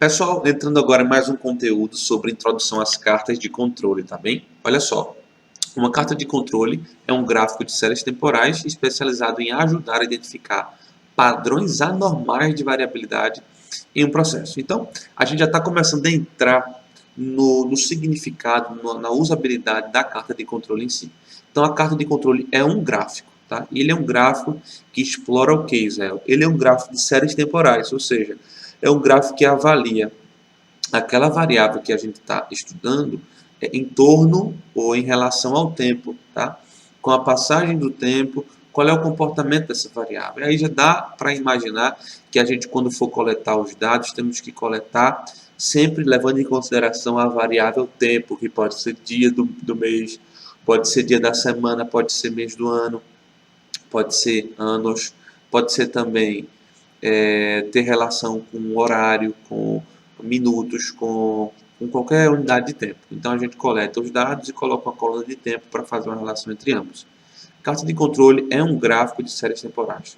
Pessoal, entrando agora em mais um conteúdo sobre introdução às cartas de controle, tá bem? Olha só, uma carta de controle é um gráfico de séries temporais especializado em ajudar a identificar padrões anormais de variabilidade em um processo. Então, a gente já está começando a entrar no significado, na usabilidade da carta de controle em si. Então, a carta de controle é um gráfico, tá? E ele é um gráfico que explora o que, Israel? Ele é um gráfico de séries temporais, ou seja, é um gráfico que avalia aquela variável que a gente está estudando em torno ou em relação ao tempo, tá? Com a passagem do tempo, qual é o comportamento dessa variável? Aí já dá para imaginar que a gente, quando for coletar os dados, temos que coletar sempre levando em consideração a variável tempo, que pode ser dia do mês, pode ser dia da semana, pode ser mês do ano, pode ser anos, pode ser também ter relação com horário, com minutos, com qualquer unidade de tempo. Então a gente coleta os dados e coloca uma coluna de tempo para fazer uma relação entre ambos. Carta de controle é um gráfico de séries temporais.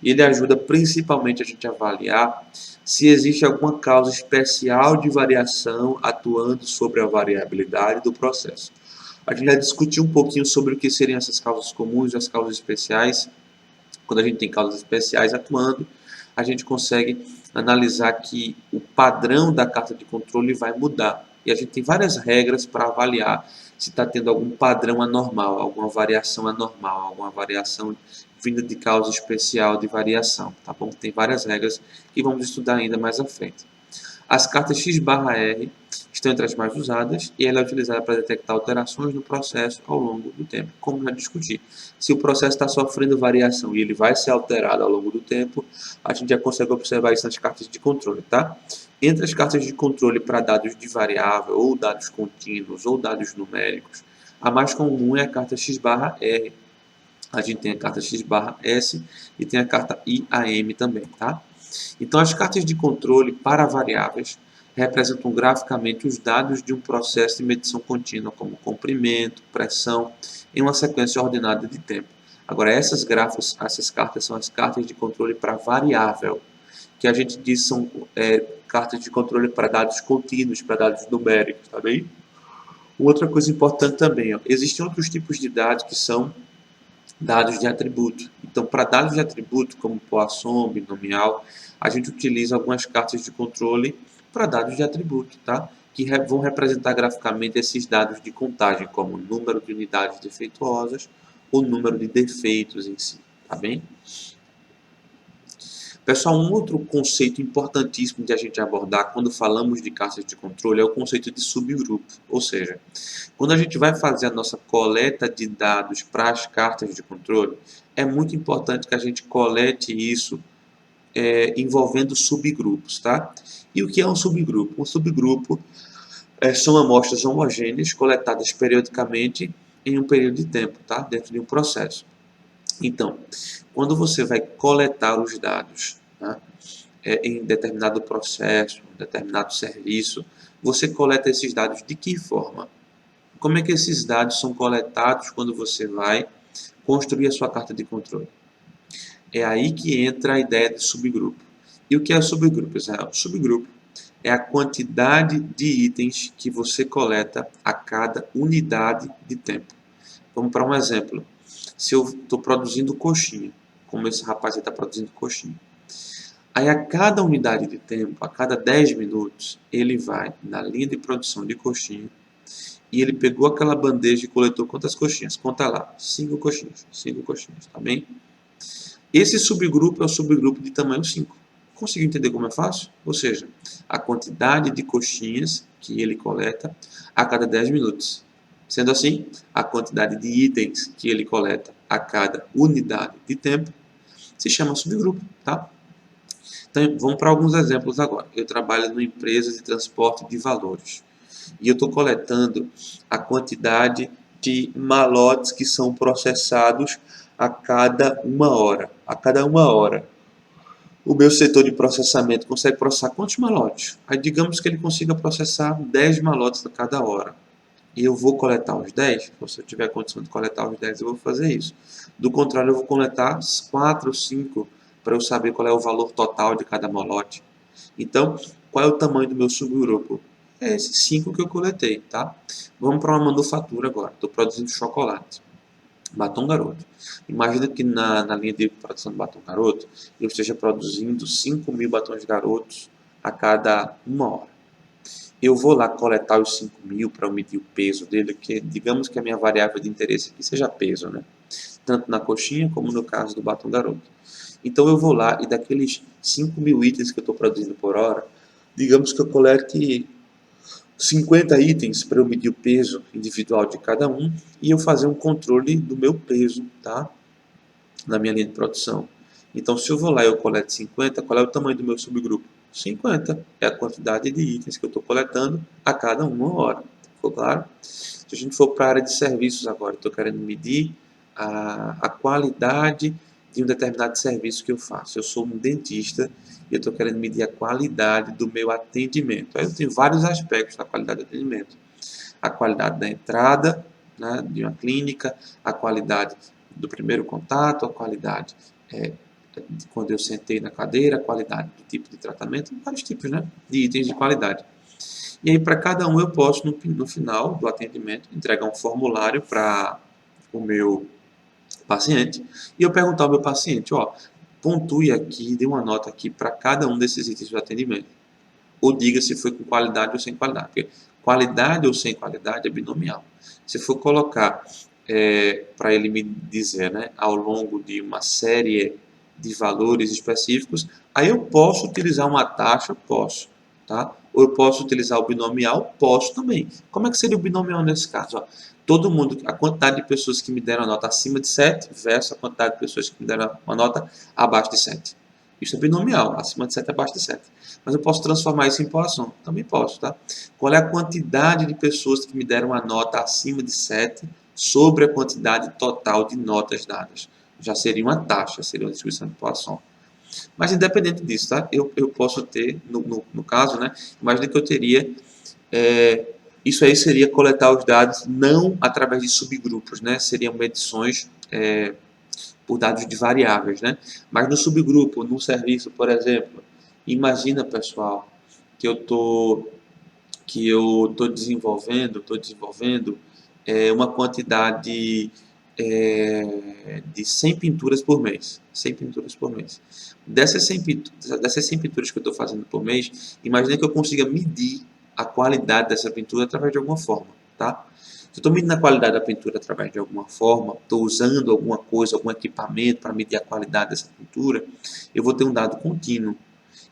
E ele ajuda principalmente a gente a avaliar se existe alguma causa especial de variação atuando sobre a variabilidade do processo. A gente já discutiu um pouquinho sobre o que seriam essas causas comuns e as causas especiais. Quando a gente tem causas especiais atuando, a gente consegue analisar que o padrão da carta de controle vai mudar. E a gente tem várias regras para avaliar se está tendo algum padrão anormal, alguma variação anormal, alguma variação vinda de causa especial de variação, tá bom? Tem várias regras que vamos estudar ainda mais à frente. As cartas X/R estão entre as mais usadas e ela é utilizada para detectar alterações no processo ao longo do tempo, como já discuti. Se o processo está sofrendo variação e ele vai ser alterado ao longo do tempo, a gente já consegue observar isso nas cartas de controle, tá? Entre as cartas de controle para dados de variável, ou dados contínuos, ou dados numéricos, a mais comum é a carta X/R. A gente tem a carta X/S e tem a carta IAM também, tá? Então, as cartas de controle para variáveis representam graficamente os dados de um processo de medição contínua, como comprimento, pressão, em uma sequência ordenada de tempo. Agora, essas cartas são as cartas de controle para variável, que a gente diz são cartas de controle para dados contínuos, para dados numéricos, tá bem? Outra coisa importante também, ó, existem outros tipos de dados que são dados de atributo. Então, para dados de atributo, como Poisson, binomial, a gente utiliza algumas cartas de controle para dados de atributo, tá? Que vão representar graficamente esses dados de contagem, como o número de unidades defeituosas, o número de defeitos em si, tá bem? Pessoal, um outro conceito importantíssimo de a gente abordar quando falamos de cartas de controle é o conceito de subgrupo. Ou seja, quando a gente vai fazer a nossa coleta de dados para as cartas de controle, é muito importante que a gente colete isso envolvendo subgrupos, tá? E o que é um subgrupo? Um subgrupo são amostras homogêneas coletadas periodicamente em um período de tempo, tá? Dentro de um processo. Então, quando você vai coletar os dados, tá, em determinado processo, em determinado serviço, você coleta esses dados de que forma? Como é que esses dados são coletados quando você vai construir a sua carta de controle? É aí que entra a ideia de subgrupo. E o que é subgrupo, Israel? Subgrupo é a quantidade de itens que você coleta a cada unidade de tempo. Vamos para um exemplo. Se eu estou produzindo coxinha, como esse rapaz está produzindo coxinha. Aí a cada unidade de tempo, a cada 10 minutos, ele vai na linha de produção de coxinha e ele pegou aquela bandeja e coletou quantas coxinhas? Conta lá, 5 coxinhas, tá bem? Esse subgrupo é o subgrupo de tamanho 5. Conseguiu entender como é fácil? Ou seja, a quantidade de coxinhas que ele coleta a cada 10 minutos. Sendo assim, a quantidade de itens que ele coleta a cada unidade de tempo se chama subgrupo, tá? Então, vamos para alguns exemplos agora. Eu trabalho numa empresa de transporte de valores e eu estou coletando a quantidade de malotes que são processados a cada 1 hora. A cada 1 hora. O meu setor de processamento consegue processar quantos malotes? Aí digamos que ele consiga processar 10 malotes a cada hora. E eu vou coletar os 10, se eu tiver condição de coletar os 10, eu vou fazer isso. Do contrário, eu vou coletar 4 ou 5 para eu saber qual é o valor total de cada malote. Então, qual é o tamanho do meu subgrupo? É esses 5 que eu coletei, tá? Vamos para uma manufatura agora. Estou produzindo chocolate. Batom Garoto. Imagina que na linha de produção de batom Garoto, eu esteja produzindo 5.000 batons garotos a cada 1 hora. Eu vou lá coletar os 5.000 para medir o peso dele, que digamos que a minha variável de interesse aqui seja peso, né? Tanto na coxinha como no caso do batom Garoto. Então eu vou lá e daqueles 5.000 itens que eu estou produzindo por hora, digamos que eu colete 50 itens para eu medir o peso individual de cada um e eu fazer um controle do meu peso, tá? Na minha linha de produção. Então, se eu vou lá e eu coleto 50, qual é o tamanho do meu subgrupo? 50 é a quantidade de itens que eu estou coletando a cada 1 hora. Ficou claro? Se a gente for para a área de serviços agora, estou querendo medir a qualidade de um determinado serviço que eu faço. Eu sou um dentista e eu estou querendo medir a qualidade do meu atendimento. Aí eu tenho vários aspectos da qualidade do atendimento. A qualidade da entrada, né, de uma clínica, a qualidade do primeiro contato, a qualidade de quando eu sentei na cadeira, a qualidade do tipo de tratamento, vários tipos, né, de itens de qualidade. E aí, para cada um, eu posso, no final do atendimento, entregar um formulário para o meu paciente e eu perguntar ao meu paciente, ó, pontue aqui, dê uma nota aqui para cada um desses itens do atendimento. Ou diga se foi com qualidade ou sem qualidade. Porque qualidade ou sem qualidade é binomial. Se for colocar para ele me dizer, né, ao longo de uma série de valores específicos, aí eu posso utilizar uma taxa? Posso. Tá? Ou eu posso utilizar o binomial? Posso também. Como é que seria o binomial nesse caso? Ó, todo mundo, a quantidade de pessoas que me deram a nota acima de 7 versus a quantidade de pessoas que me deram uma nota abaixo de 7. Isso é binomial, acima de 7 abaixo de 7. Mas eu posso transformar isso em poação? Também posso, tá? Qual é a quantidade de pessoas que me deram uma nota acima de 7 sobre a quantidade total de notas dadas? Já seria uma taxa, seria uma distribuição de Poisson. Mas independente disso, tá? Eu posso ter, no caso, né? Imagina que eu teria... isso aí seria coletar os dados não através de subgrupos, né? Seriam medições por dados de variáveis, né? Mas no subgrupo, no serviço, por exemplo, imagina, pessoal, que eu tô desenvolvendo uma quantidade de 100 pinturas por mês. 100 pinturas por mês. Dessas 100 pinturas que eu estou fazendo por mês, imagina que eu consiga medir a qualidade dessa pintura através de alguma forma, tá? Se eu estou medindo a qualidade da pintura através de alguma forma, estou usando alguma coisa, algum equipamento para medir a qualidade dessa pintura, eu vou ter um dado contínuo.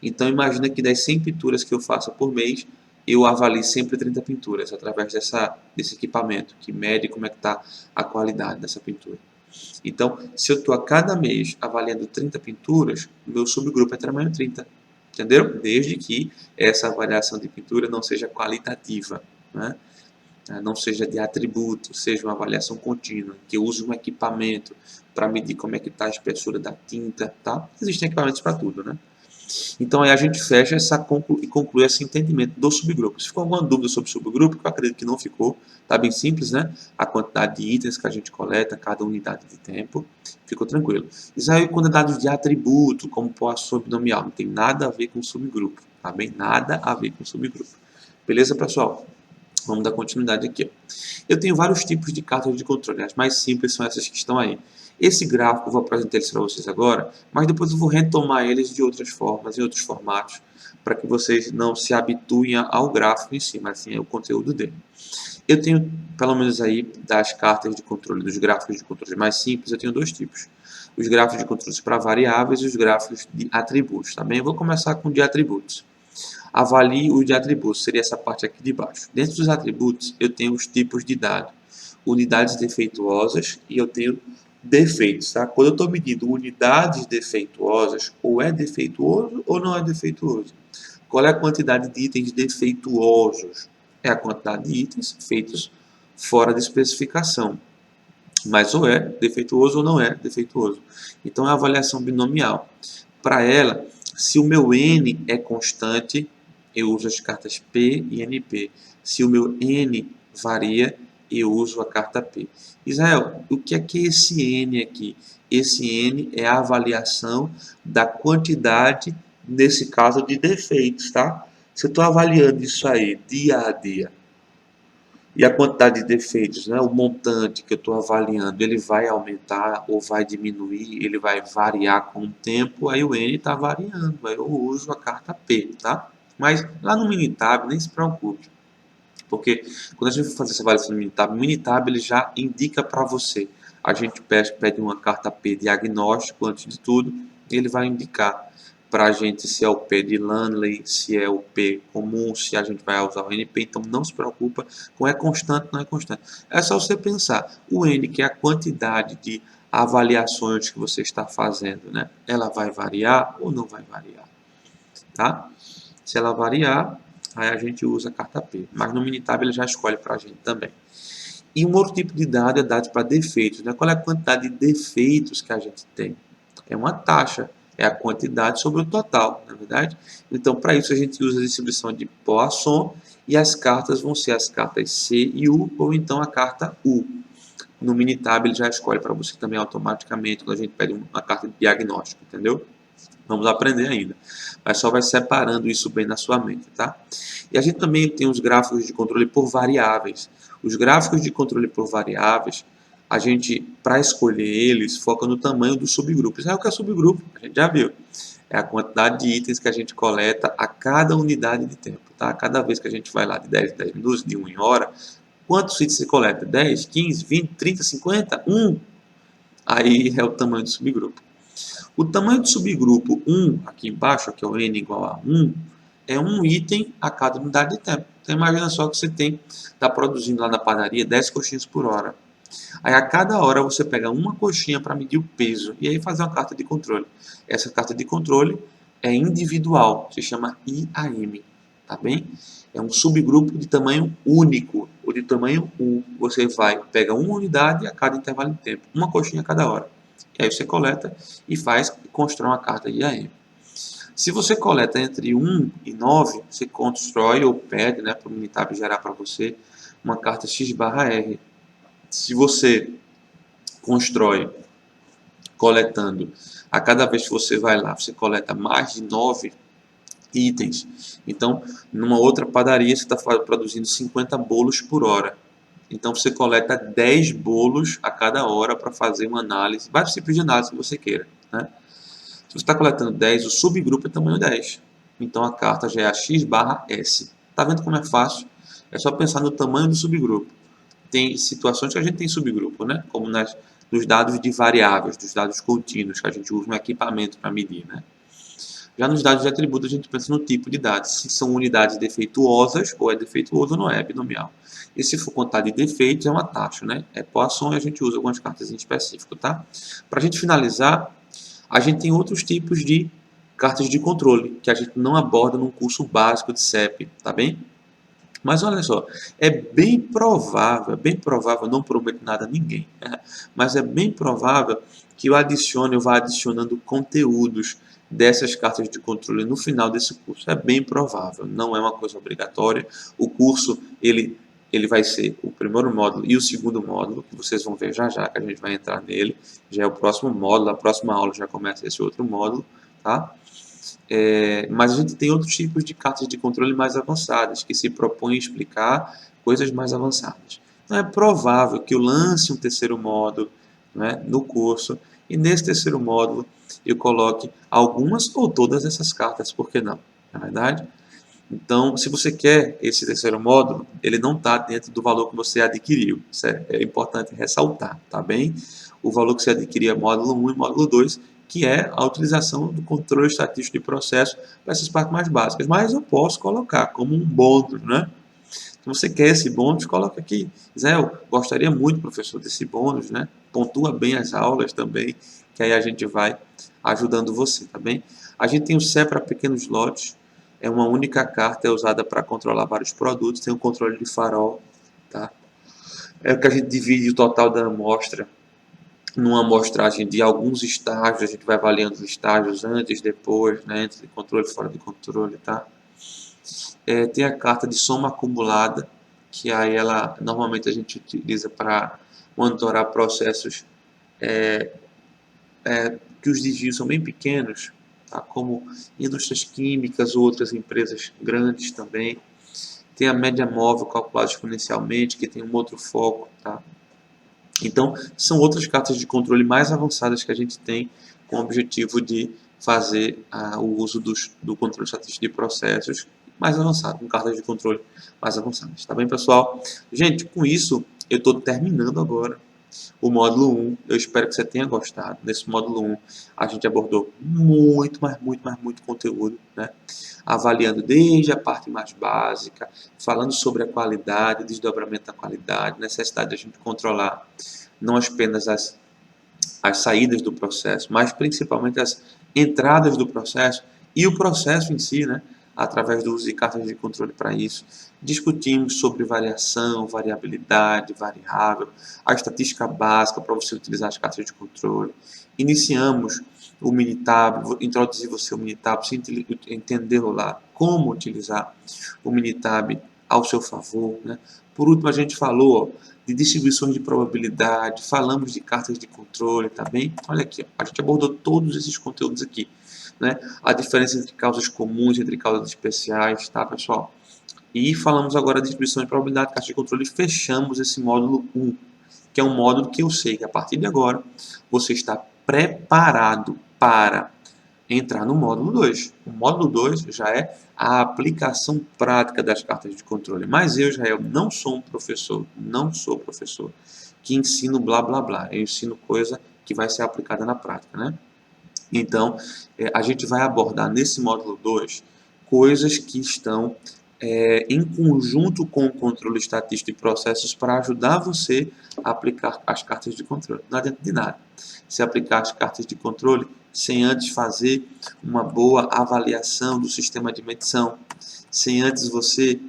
Então, imagina que das 100 pinturas que eu faço por mês, eu avalio sempre 30 pinturas através desse equipamento que mede como é que está a qualidade dessa pintura. Então, se eu estou a cada mês avaliando 30 pinturas, o meu subgrupo é tamanho 30. Entendeu? Desde que essa avaliação de pintura não seja qualitativa, né? Não seja de atributo, seja uma avaliação contínua, que eu use um equipamento para medir como é que está a espessura da tinta, tá? Existem equipamentos para tudo, né? Então aí a gente fecha e conclui esse entendimento do subgrupo. Se ficou alguma dúvida sobre o subgrupo, que eu acredito que não ficou, tá bem simples, né? A quantidade de itens que a gente coleta, cada unidade de tempo, ficou tranquilo. Isso aí quando é dados de atributo, como poação binomial, não tem nada a ver com subgrupo, tá bem? Nada a ver com subgrupo. Beleza, pessoal? Vamos dar continuidade aqui. Eu tenho vários tipos de cartas de controle. As mais simples são essas que estão aí. Esse gráfico, eu vou apresentar eles para vocês agora, mas depois eu vou retomar eles de outras formas, em outros formatos, para que vocês não se habituem ao gráfico em si, mas sim ao conteúdo dele. Eu tenho, pelo menos aí, das cartas de controle, dos gráficos de controle mais simples, eu tenho dois tipos. Os gráficos de controle para variáveis e os gráficos de atributos, tá bem? Eu vou começar com o de atributos. Avalie o de atributos, seria essa parte aqui de baixo. Dentro dos atributos, eu tenho os tipos de dado. Unidades defeituosas e eu tenho defeitos, tá? Quando eu estou medindo unidades defeituosas, ou é defeituoso ou não é defeituoso. Qual é a quantidade de itens defeituosos? É a quantidade de itens feitos fora de especificação. Mas ou é defeituoso ou não é defeituoso. Então é a avaliação binomial. Para ela, se o meu N é constante, eu uso as cartas P e NP. Se o meu N varia, eu uso a carta P. Israel, o que é esse N aqui? Esse N é a avaliação da quantidade nesse caso de defeitos, tá? Se eu estou avaliando isso aí dia a dia e a quantidade de defeitos, né, o montante que eu estou avaliando, ele vai aumentar ou vai diminuir, ele vai variar com o tempo, aí o N está variando, aí eu uso a carta P, tá? Mas lá no Minitab, nem se preocupe, porque quando a gente for fazer essa avaliação no Minitab, o Minitab ele já indica para você. A gente pede uma carta P diagnóstico antes de tudo, e ele vai indicar para a gente se é o P de Lanley, se é o P comum, se a gente vai usar o NP. Então não se preocupa com é constante, não é constante. É só você pensar, o N, que é a quantidade de avaliações que você está fazendo, né? Ela vai variar ou não vai variar, tá? Se ela variar, aí a gente usa a carta P. Mas no Minitab ele já escolhe para a gente também. E um outro tipo de dado é dado para defeitos, né? Qual é a quantidade de defeitos que a gente tem? É uma taxa, é a quantidade sobre o total, na verdade. Então, para isso a gente usa a distribuição de Poisson e as cartas vão ser as cartas C e U ou então a carta U. No Minitab ele já escolhe para você também automaticamente quando a gente pede uma carta de diagnóstico, entendeu? Vamos aprender ainda. Mas só vai separando isso bem na sua mente, tá? E a gente também tem os gráficos de controle por variáveis. Os gráficos de controle por variáveis, a gente, para escolher eles, foca no tamanho dos subgrupos. É o que é subgrupo, a gente já viu. É a quantidade de itens que a gente coleta a cada unidade de tempo, tá? Cada vez que a gente vai lá de 10 em 10 minutos, de 1 em hora, quantos itens você coleta? 10, 15, 20, 30, 50? 1. Aí é o tamanho do subgrupo. O tamanho do subgrupo 1, aqui embaixo, que é o n igual a 1, é um item a cada unidade de tempo. Então imagina só que você está produzindo lá na padaria 10 coxinhas por hora. Aí a cada hora você pega uma coxinha para medir o peso e aí fazer uma carta de controle. Essa carta de controle é individual, se chama IAM, tá bem? É um subgrupo de tamanho único, ou de tamanho 1. Você vai, pega uma unidade a cada intervalo de tempo, uma coxinha a cada hora. E aí você coleta e constrói uma carta IAM. Se você coleta entre 1 e 9, você constrói ou pede, né, para o Minitab gerar para você uma carta X/R. Se você constrói coletando, a cada vez que você vai lá, você coleta mais de 9 itens. Então, numa outra padaria, você está produzindo 50 bolos por hora. Então, você coleta 10 bolos a cada hora para fazer uma análise, vários tipos de análise que você queira, né? Se você está coletando 10, o subgrupo é tamanho 10. Então, a carta já é a X/S. Está vendo como é fácil? É só pensar no tamanho do subgrupo. Tem situações que a gente tem subgrupo, né? Como nos dados de variáveis, dos dados contínuos, que a gente usa um equipamento para medir, né? Já nos dados de atributo, a gente pensa no tipo de dados, se são unidades defeituosas ou é defeituoso ou não é binomial. E se for contar de defeitos, é uma taxa, né? É Poisson e a gente usa algumas cartas em específico, tá? Para a gente finalizar, a gente tem outros tipos de cartas de controle, que a gente não aborda num curso básico de CEP, tá bem? Mas olha só, é bem provável, não prometo nada a ninguém, né? Mas é bem provável que eu vá adicionando conteúdos dessas cartas de controle no final desse curso. É bem provável, não é uma coisa obrigatória. O curso, ele vai ser o primeiro módulo e o segundo módulo, que vocês vão ver já já, que a gente vai entrar nele. Já é o próximo módulo, a próxima aula já começa esse outro módulo, tá? Mas a gente tem outros tipos de cartas de controle mais avançadas, que se propõem a explicar coisas mais avançadas. Então é provável que eu lance um terceiro módulo, né, no curso, e nesse terceiro módulo eu coloque algumas ou todas essas cartas, por que não? Na verdade? Então, se você quer esse terceiro módulo, ele não está dentro do valor que você adquiriu. Isso é importante ressaltar, tá bem? O valor que você adquiriu é módulo 1 e módulo 2, que é a utilização do controle estatístico de processo para essas partes mais básicas. Mas eu posso colocar como um bônus, né? Se você quer esse bônus, coloca aqui. Zé, eu gostaria muito, professor, desse bônus, né? Pontua bem as aulas também, que aí a gente vai ajudando você, tá bem? A gente tem o CE para pequenos lotes, é uma única carta, é usada para controlar vários produtos, tem o controle de farol, tá? É o que a gente divide o total da amostra numa amostragem de alguns estágios, a gente vai avaliando os estágios antes, depois, né, entre controle e fora de controle, tá? Tem a carta de soma acumulada, que aí ela normalmente a gente utiliza para monitorar processos que os desvios são bem pequenos, tá? Como indústrias químicas, outras empresas grandes também. Tem a média móvel calculada exponencialmente, que tem um outro foco, tá? Então, são outras cartas de controle mais avançadas que a gente tem com o objetivo de fazer o uso do controle estatístico de processos mais avançado, com cartas de controle mais avançadas. Tá bem, pessoal? Gente, com isso, eu estou terminando agora o módulo 1. Eu espero que você tenha gostado. Nesse módulo 1, a gente abordou muito, mas muito, mas muito conteúdo, né? Avaliando desde a parte mais básica, falando sobre a qualidade, desdobramento da qualidade, necessidade de a gente controlar não apenas as saídas do processo, mas principalmente as entradas do processo e o processo em si, né? Através do uso de cartas de controle para isso. Discutimos sobre variação, variabilidade, variável, a estatística básica para você utilizar as cartas de controle. Iniciamos o Minitab, introduzi você o Minitab, você entendeu lá como utilizar o Minitab ao seu favor, né? Por último, a gente falou de distribuições de probabilidade, falamos de cartas de controle, tá bem? Olha aqui, a gente abordou todos esses conteúdos aqui, né? A diferença entre causas comuns, entre causas especiais, tá, pessoal? E falamos agora de distribuição de probabilidade, cartas de controle, e fechamos esse módulo 1, que é um módulo que eu sei que a partir de agora você está preparado para entrar no módulo 2. O módulo 2 já é a aplicação prática das cartas de controle. Mas eu, Israel, não sou um professor, não sou professor que ensino blá blá blá. Eu ensino coisa que vai ser aplicada na prática, né? Então, a gente vai abordar nesse módulo 2 coisas que estão em conjunto com o controle estatístico de processos para ajudar você a aplicar as cartas de controle. Não adianta de nada se aplicar as cartas de controle sem antes fazer uma boa avaliação do sistema de medição, sem antes você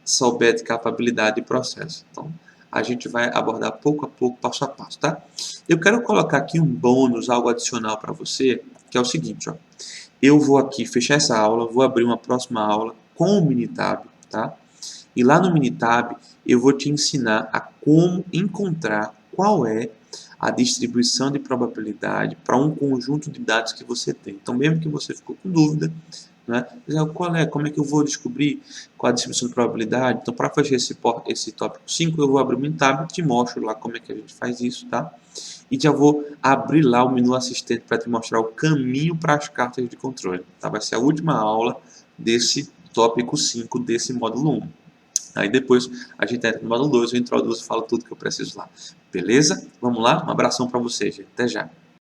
souber de capabilidade de processo. Então, a gente vai abordar pouco a pouco, passo a passo, tá? Eu quero colocar aqui um bônus, algo adicional para você, que é o seguinte, ó. Eu vou aqui fechar essa aula, vou abrir uma próxima aula com o Minitab, tá? E lá no Minitab eu vou te ensinar a como encontrar qual é a distribuição de probabilidade para um conjunto de dados que você tem. Então, mesmo que você ficou com dúvida, né? Como é que eu vou descobrir qual a distribuição de probabilidade? Então, para fazer esse tópico 5, eu vou abrir o Minitab e te mostro lá como é que a gente faz isso, tá? E já vou abrir lá o menu assistente para te mostrar o caminho para as cartas de controle, tá? Vai ser a última aula desse tópico 5 desse módulo 1. Aí depois a gente entra no módulo 2, eu introduzo e falo tudo que eu preciso lá. Beleza? Vamos lá? Um abração para vocês, gente. Até já.